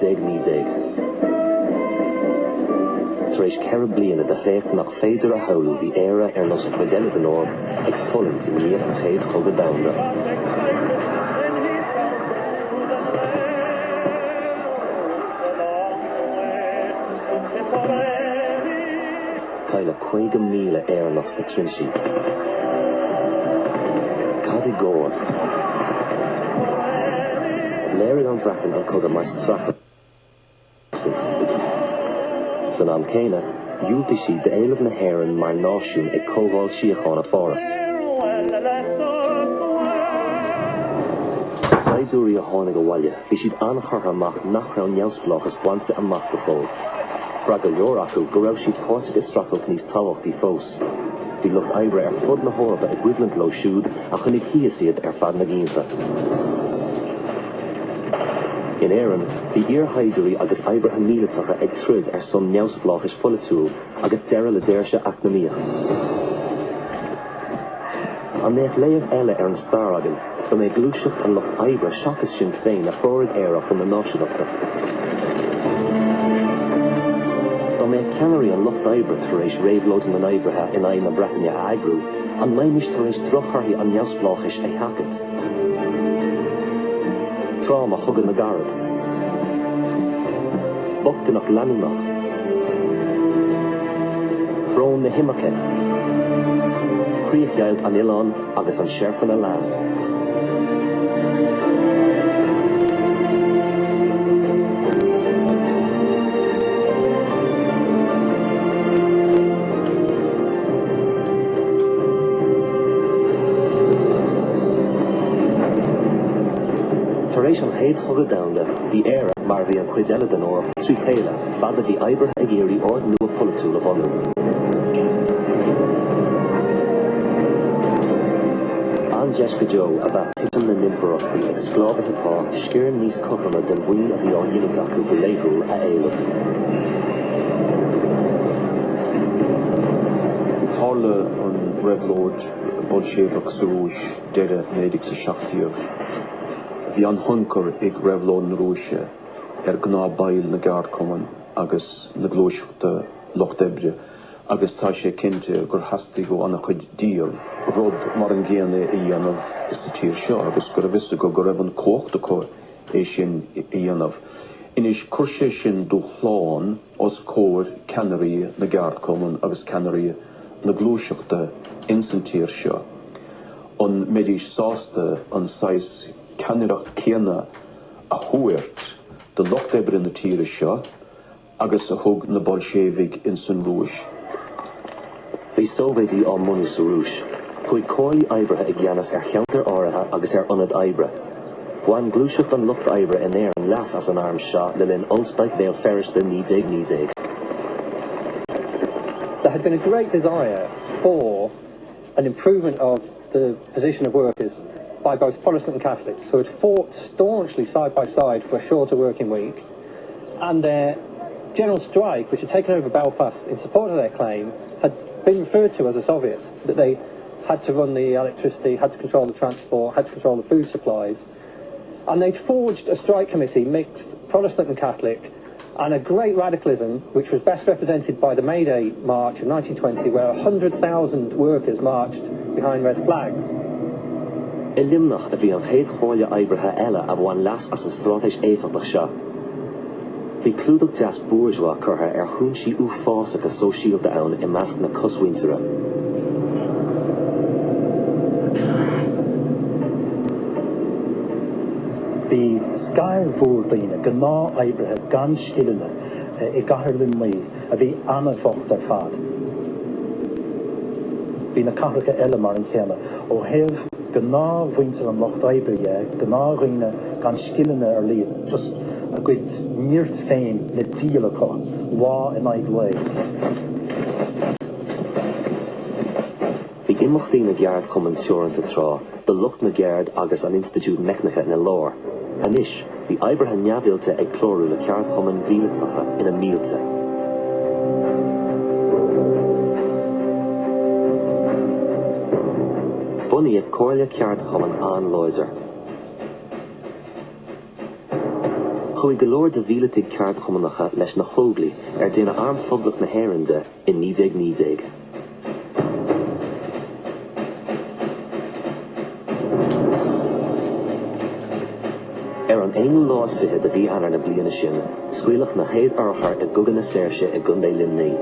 nídéag. Taréis ceithre bliana de chrécht nach féidir a haulu bhí éire nos chuideile den orb ag folant in níomh an chéad chugad damhra. Caile 50,000 éireannas na trinsi. Cad I góir. Léirigh an bhreacan an cogad mar stracha. San am céine, dúilta siad de éilimh na hÉireann mar náisiún ag comháil síocháin a fóras. Saidúirí a tháinig go bhaile, bhí siad annachortha amach nach raibh neamhspleáchas bainte amach go fóil. Bra go leor acu go raibh siad páirteach istrachailt níos tábhachtaí fós. Bhí lucht oibre ar fud na hórba ag cuimhneann leo siúd a chunig híos iad ar fad na gcínta. In éireann, bhí iarthaidirí agus oibrithe míleatacha ag trid ar son neamhspleáchas folatúil agus deireadh le déirse eacnamaíoch. An néach léamh eile ar an stair agan, go mé glúiseacht an lucht oibre seachas sin féin a fóraigh éireach in na náisiúnachta. Mé ceanirí an lucht oibre tar éis réabhlóid an oibrithe in aghaidh na Breataine a aibriú, an maimis tar éis drocharthaí an neamhspleáchas é hacat. Trám a chugan na garad. Bogtanach leanúnach. Thrón na himice. Chríochgeilt an Ileán agus an seirfan a lean. Taréis an chéad chugad damhra, bhí éire mar bhí an chuideile den orb trí chéile, fada bhí oibrithe ag éirí ord nua polatúil a bhanú. An deis go Joe a bheith titan na nimpeachtaí ag sclábithe pá sciorn níos cothranna den bhuain a bhí á dhéanamh acu go léithú a éileamh. Tháirle an réabhlóid bolséideach sa rúis deire 1970. Bhí an thuncur ag réabhlóid na rúise ar gná bail na Garcomann agus na glóiseachta Locht Ebre, agus tá sé cinnte gur hastigh go anna chuid díobh rud mar an ggéana I dhéanamh is sa tír seo, agus gur bhiste go raibh an cóachta có é sin I dhéanamh. Inis chuir sé sin do chláán os cóir ceannarí na Garcomann agus ceannarí na glóiseachta in san tír seo. An méidís sásta an sais ceannaireacht céanna a thuairt de Locht Ebre na tíre seo agus a thug na bolséivigh in san rúis. Bhí sóbhéidí á munu sa rúis. Chuid cóirí oibrithe ag dhéanas ar cheantar áirithe agus ar ionad oibre. Bhain glúiseacht an lucht oibre in éireann leas as an arm seo le linn olstaigh béal ferriste nídéag. There had been a great desire for an improvement of the position of workers by both Protestant and Catholics, who had fought staunchly side by side for a shorter working week, and their general strike, which had taken over Belfast in support of their claim, had been referred to as the Soviets, that they had to run the electricity, had to control the transport, had to control the food supplies. And they'd forged a strike committee, mixed Protestant and Catholic, and a great radicalism, which was best represented by the May Day March of 1920, where 100,000 workers marched behind red flags. I limnach a bhí an chéad cháile oibrithe eile a bhain leas as an strátais éifeachta seo. Bhí clúdach deas bourgeois curtha ar chúnsí uafásacha sóisialta ann I measc na cosmhaintere. Bhí scair mhór daoine go ná oibrithe gan scileanna I gcathair limnaí a bhí anamhacht ar fad. Bhí na cathracha eile mar an chéanna ó thaobh go ná bhainte an Locht Oibre go ná roiine gan scileanna ar líon, just a gcuid níort féin na díalacha lá in aghaidh le. Bhí imachtaí na geard cumann teoranta trá, de lucht na geard agus an Institiút Meicneacha na Lár. Anois, bhí oibrithe neamhiúilte ag clóriú le ceart cumann bhíleatacha ina mílte. Bunaíodh cóirle ceart cumann an Loiser. Chuig golóir de bhíletigh ceart chumanacha leis na chóglaí déana arm foglach na héireanda in 1990. An éon láistithe de bhí anar na bliana sin, scuilech na chéad orchar I gcugan na saoirse I gundé limnaí.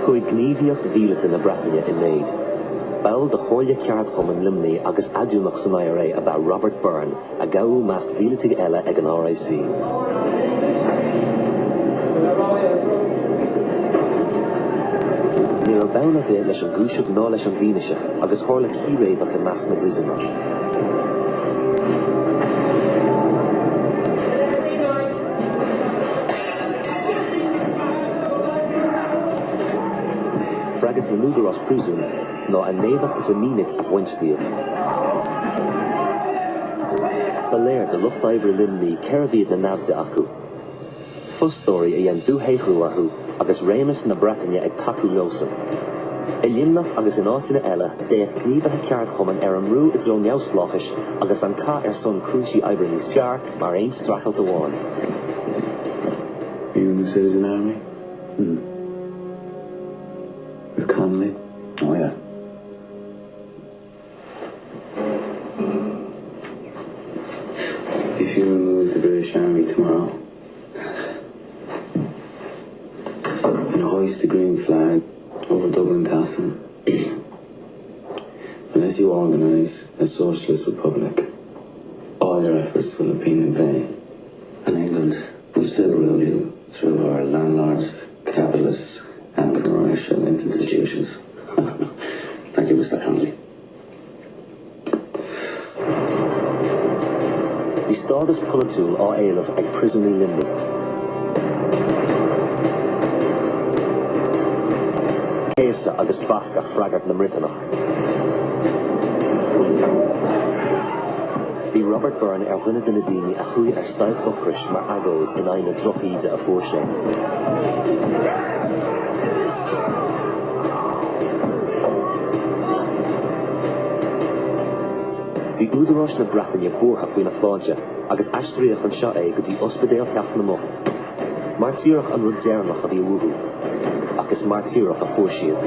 Chuig gníomhaíocht bhíleata na Breataine in méid. Bail de chóirle ceart chuman limnaí agus adúnach san IRA about Robert Byrne a gabhú measc bhíletigh eile ag an RIC. Níor bena bheith leis an gúiseach ná leis an bhíneise agus tharla círéadach in measc na brisana. Fragat na núgarás prúsún ná a néadach is a mínit a bhaintstíomh. Ba léir de lucht oibre limnaí ceirmhíad na nabhde acu. Fustóirí a dhéan dúthéichrú orthú agus réimeas na Breataine ag taú leosan. I limnach agus in áiteanna eile déag gníomhathe ceart chuman an rú I dro neamhspláchais agus an cá son cruisí oibre níos fearr mar aon strachailt amháin. Are you in the Citizen Army? With Connolly? Oh, yeah. If you remove the British Army tomorrow and hoist the green flag over Dublin Castle, unless you organise a socialist republic, all your efforts will have been in vain. And England will still rule you through our landlords, capitalists, and commercial institutions. Thank you, Mr. Connolly. Bhí stádas pulatúil á éileamh ag prisonnaí limnaí. Céasa agus basca freagart na Mritanach. Bhí Robert Byrne dhuine de na daoine a chuaigh stailh chocrais mar agóid in aghaidh na drochaíde a fuair sé. Bhí údarás na Breataine buartha faoin na fáilte agus aistríoch an seo go dtí ospidéal cheap na mocht. Mar tíreach an rud déarnach a bhí uthú, agus mar tíreach a fuair siad.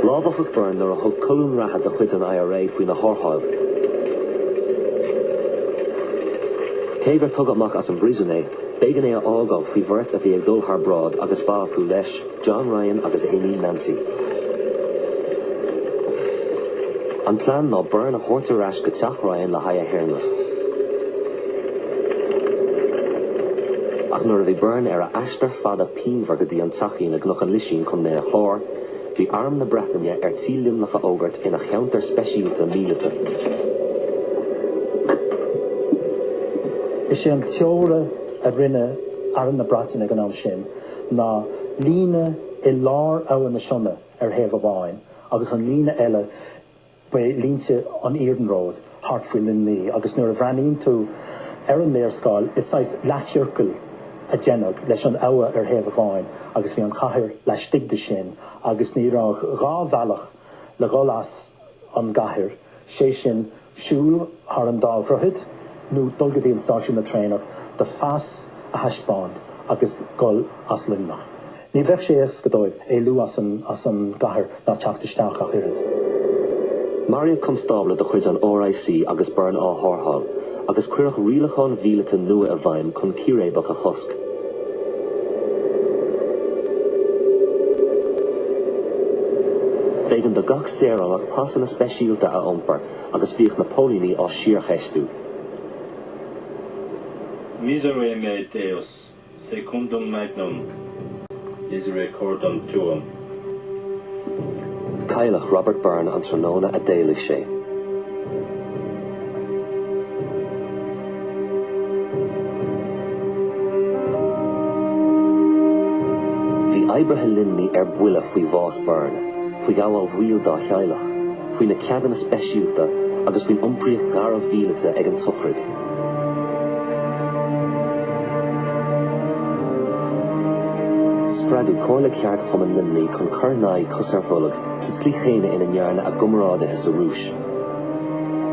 Lábhachach Byrne nar a thug colún ratha de chuid an IRA faoin na thortháil. Cé gur tugad amach as an bríosún bégan a ágáil faoi bhirt a bhí ag dul thar brád agus bápú leis John Ryan agus Amy Nancy. An plán ná Byrne a chóirtear ais go teach Ryan le haigh a Théarnamh. Ach nuair a bhí Byrne ar a eistar fada pínmhar go dtí an tachaí na gnuch an lisín chun na chóir, bhí arm na Breataine ar tí limnacha ógart ina cheantar speisialta míleata. Is sé an teora a rinne ar na Breataine gan am sin ná líne I lár áha na sionna ar thaobh amháin agus an líne eile ba línte an Ireann Road, hart faoi limnaí agus nuair a bhreaníonn tú ar an léirscáil is sais leithircail a déanamh leis an áha ar thaobh amháin agus bhí an chathair leis stigde sin agus ní rá bhealach le golas an gcathair sé sin siúil ar an dábhroithead nó dulgadtí an stáisiún na tréanach de fas a heispáin agus gol as limnach. Ní bheith sé go dóibh é luú as an gcathair ná teachtasteach a chuiread. Mario Constable de chuid an RIC agus Byrne á thortháil, agus cuireadh rialacháin bhíleata nua a bhaim chun ciaréabach a chosc. Bégan do gach séarach pasan na speisialta a iompar agus bhíoh na póilíní á siar cheistú. Miserere me Deus, secundum magnum, misericordum tuum. Cailleach Robert Byrne an tróna a déalaigh sé. Bhí oibrithe limnaí ar buile faoi bhás Byrne, faoi gabháil bhrial dá cheallach, faoi na ceadanna speisialta agus faoin iompríocht gar a bhíleata ag an tuchrid. bradu cóla ceart chuman limní chun chur cosar bholog sa tlí chéine ina ngearna a gumráda is a rúis.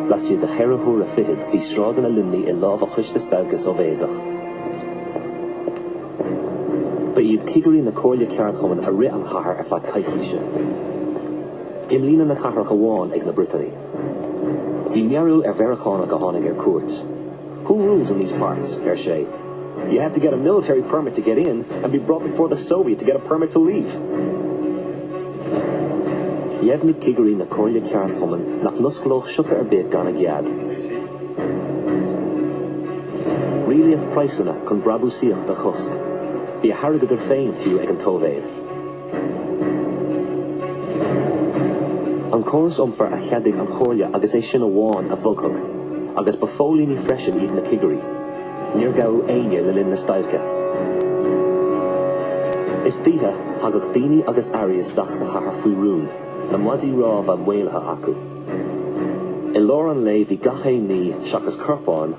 Las siad de cheirithúr a fihid bhí srádan a limní I lámh a chuiste stelgus ó bhéasach. Ba iad cigarí na cóla ceart chuman a ri an chahar ar fad caiithríise. Imlína na cathrach amháin ag na Brittany. Bhí mearú ar verachána go tháinig ar cuairt. Who rules in these parts, per se? You have to get a military permit to get in and be brought before the Soviet to get a permit to leave. Yevnik Kigari na Korya Karen Human nach Nuskloch Sugar bit gan a gyad. Really of Pricena con Brabu Siach da Husk. Be a harrogad er fein few ag an Toveid. An chorus umper a chadig an Korya agus é sin a wán a Vulkug. Agus befoli ni freshen eat na Kigari. Near gau aine le lin na stailke. Is tíha hagach dini agus arias sach sa har fui rún, na madi rá van wéilha acu. I Lauren lei vi gachai ni shakas kirpán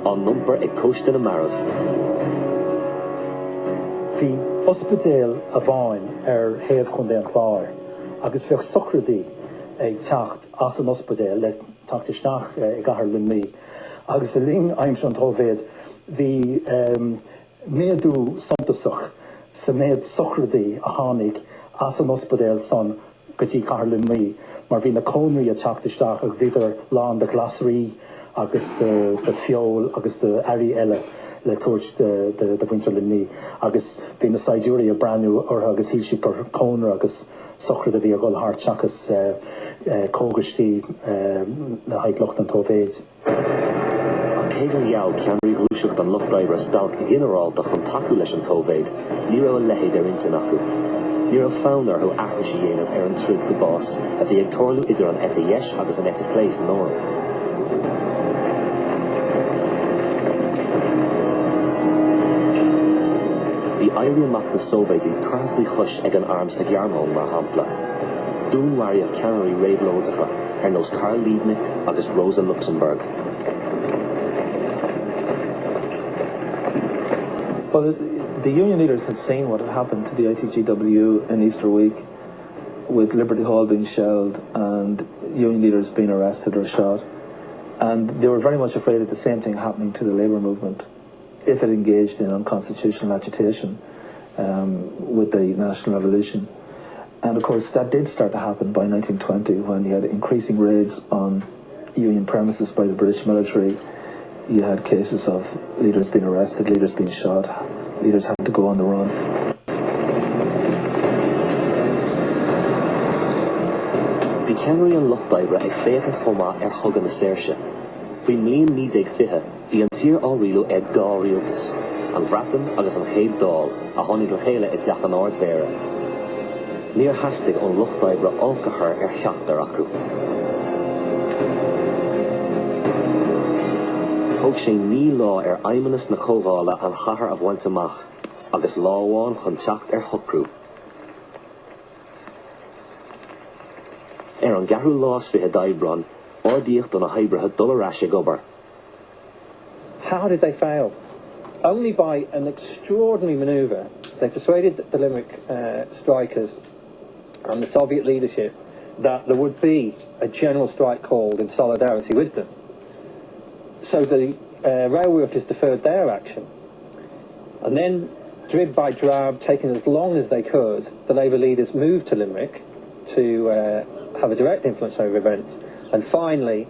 an numper ag coast na marav. Bhí ospedéal a bhain hef chun den chláir, agus bheith socradí ag teacht as an ospedéal le tachtisteach I gahar limní, agus a ling aimim an Toveid hí méadú santasach sa méad socradí a tháinig as an ospedéal san gotí gahar limní, mar bhí na cónraí a teachtisteach ag bhíidir lán de glasraí agus de fiol agus de airí eile le tuairt de bhaintear limní, agus bhí na Saidúrí a breanú or agus hí si per cónra agus socrad a bhí a gol hart agus cógastí na haidlocht an Toveid. Kegel Yao Canry Glushuk an Luchtdiver Stalk General the Huntakulish and Toveid, Nero Lehe der Intanaku. Nero founder who Ahishian of Aaron Trig the boss, at the Ectorlu Idar an Etta Yesh agus an Etta Place in Oran. The Ireann Mac the Sobeidi currently hush ag an arms the Yarmon mar Hampla. Doon Waria Canary Raid Lozacha, her knows Karl Liebknecht agus Rosa Luxemburg. Well, the union leaders had seen what had happened to the ITGW in Easter week, with Liberty Hall being shelled and union leaders being arrested or shot, and they were very much afraid of the same thing happening to the labour movement if it engaged in unconstitutional agitation with the national revolution. And of course that did start to happen by 1920, when you had increasing raids on union premises by the British military. You had cases of leaders being arrested, leaders being shot, leaders had to go on the run. The Canary and Luchtdiver ag féach choma hug na Saoirse. Bhí mlíon níd ag fithe, bhí an tír áríú ag gá rialtas, an bhratan agus an chéad dál a tháinig le chéile I deach an ard mhéara. Níor hastig an Luchtdiver ácachar cheachtar acu. Thug sé ní lá aimimenas na cóhála an chahar a bhaint amach, agus láháin chun teacht thucrú. An garú lás fithe daibran, ardíocht don a haibrithe dul aráise gobar. How did they fail? Only by an extraordinary manoeuvre, they persuaded the Limerick strikers and the Soviet leadership that there would be a general strike called in solidarity with them. So the rail workers deferred their action, and then drib by drab, taking as long as they could, the Labour leaders moved to Limerick to have a direct influence over events, and finally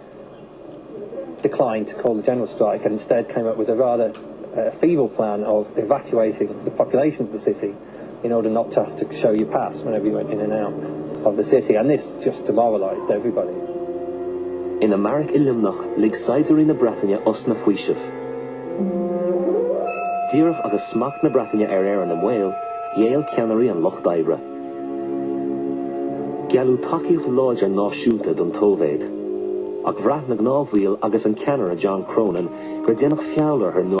declined to call the general strike and instead came up with a rather feeble plan of evacuating the population of the city in order not to have to show your pass whenever you went in and out of the city, and this just demoralised everybody. In Americ Ilimnach lig Saidir na Bretagne os na Fuishif. Díirech agus smach na Bretagne Éireann an Whale, Yale Canary and Luchtdiver. Gealú takeíocht láidir náisiúnta don Toveid. Ag bhreath na gnámhíl agus an ceannar a John Cronin gur déanach fiálar